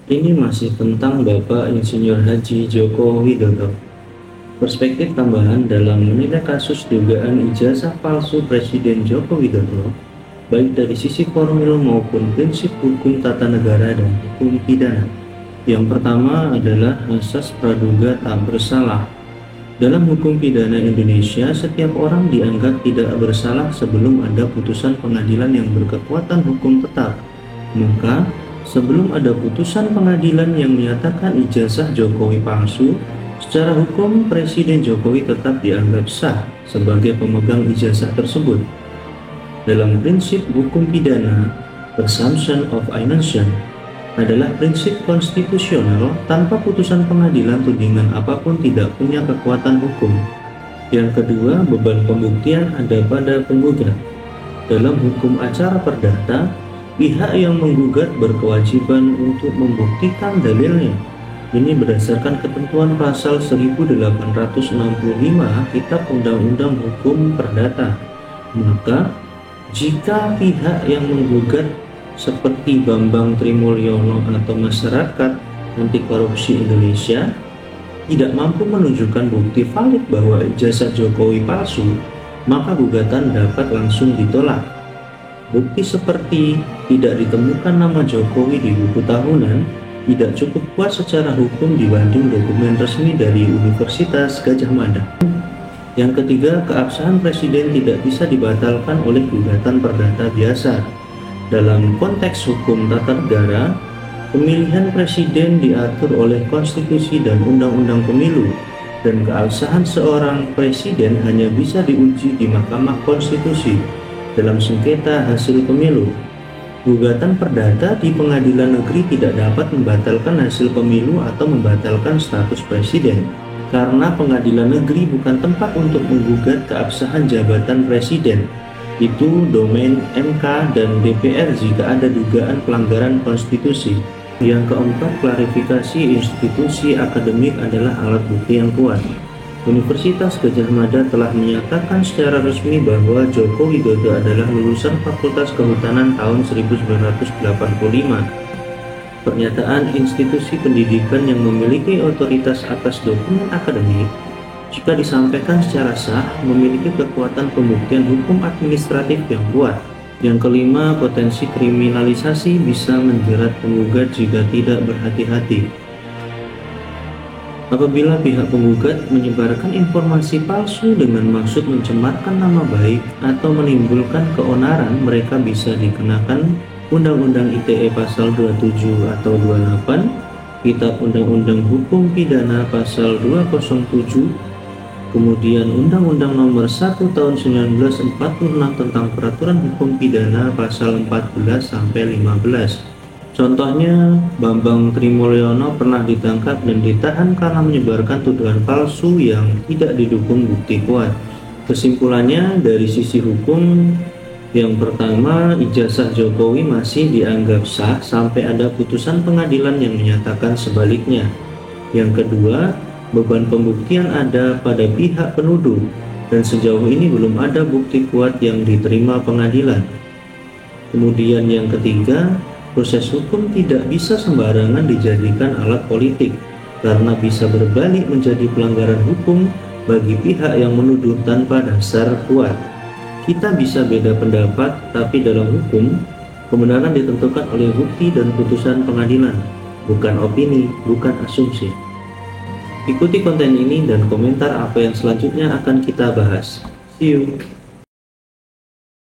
Ini masih tentang Bapak Insinyur Haji Joko Widodo. Perspektif tambahan dalam menilai kasus dugaan ijazah palsu Presiden Joko Widodo, baik dari sisi formil maupun prinsip hukum tata negara dan hukum pidana. Yang pertama adalah asas praduga tak bersalah. Dalam hukum pidana Indonesia, setiap orang dianggap tidak bersalah sebelum ada putusan pengadilan yang berkekuatan hukum tetap. Maka, sebelum ada putusan pengadilan yang menyatakan ijazah Jokowi palsu, secara hukum Presiden Jokowi tetap dianggap sah sebagai pemegang ijazah tersebut. Dalam prinsip hukum pidana, presumption of innocence adalah prinsip konstitusional tanpa putusan pengadilan tudingan apapun tidak punya kekuatan hukum. Yang kedua, beban pembuktian ada pada penggugat. Dalam hukum acara perdata, pihak yang menggugat berkewajiban untuk membuktikan dalilnya. Ini berdasarkan ketentuan pasal 1865 Kitab Undang-Undang Hukum Perdata. Maka, jika pihak yang menggugat seperti Bambang Trimulyono atau Masyarakat Anti Korupsi Indonesia tidak mampu menunjukkan bukti valid bahwa ijazah Jokowi palsu, maka gugatan dapat langsung ditolak. Bukti seperti tidak ditemukan nama Jokowi di buku tahunan tidak cukup kuat secara hukum dibanding dokumen resmi dari Universitas Gadjah Mada. Yang ketiga, keabsahan presiden tidak bisa dibatalkan oleh gugatan perdata biasa. Dalam konteks hukum tata negara, pemilihan presiden diatur oleh konstitusi dan undang-undang pemilu, dan keabsahan seorang presiden hanya bisa diuji di Mahkamah Konstitusi dalam sengketa hasil pemilu. Gugatan perdata di pengadilan negeri tidak dapat membatalkan hasil pemilu atau membatalkan status presiden, karena pengadilan negeri bukan tempat untuk menggugat keabsahan jabatan presiden. Itu domain MK dan DPR jika ada dugaan pelanggaran konstitusi. Yang keempat, klarifikasi institusi akademik adalah alat bukti yang kuat. Universitas Gadjah Mada telah menyatakan secara resmi bahwa Joko Widodo adalah lulusan Fakultas Kehutanan tahun 1985. Pernyataan institusi pendidikan yang memiliki otoritas atas dokumen akademik, jika disampaikan secara sah, memiliki kekuatan pembuktian hukum administratif yang kuat. Yang kelima, potensi kriminalisasi bisa menjerat penggugat jika tidak berhati-hati. Apabila pihak penggugat menyebarkan informasi palsu dengan maksud mencemarkan nama baik atau menimbulkan keonaran, mereka bisa dikenakan Undang-Undang ITE Pasal 27 atau 28, Kitab Undang-Undang Hukum Pidana Pasal 207, kemudian Undang-Undang Nomor 1 Tahun 1946 tentang Peraturan Hukum Pidana Pasal 14-15. Contohnya, Bambang Trimulyono pernah ditangkap dan ditahan karena menyebarkan tuduhan palsu yang tidak didukung bukti kuat. Kesimpulannya, dari sisi hukum, yang pertama, ijazah Jokowi masih dianggap sah sampai ada putusan pengadilan yang menyatakan sebaliknya. Yang kedua, beban pembuktian ada pada pihak penuduh, dan sejauh ini belum ada bukti kuat yang diterima pengadilan. Kemudian yang ketiga, proses hukum tidak bisa sembarangan dijadikan alat politik, karena bisa berbalik menjadi pelanggaran hukum bagi pihak yang menuduh tanpa dasar kuat. Kita bisa beda pendapat, tapi dalam hukum, kebenaran ditentukan oleh bukti dan putusan pengadilan, bukan opini, bukan asumsi. Ikuti konten ini dan komentar apa yang selanjutnya akan kita bahas. See you!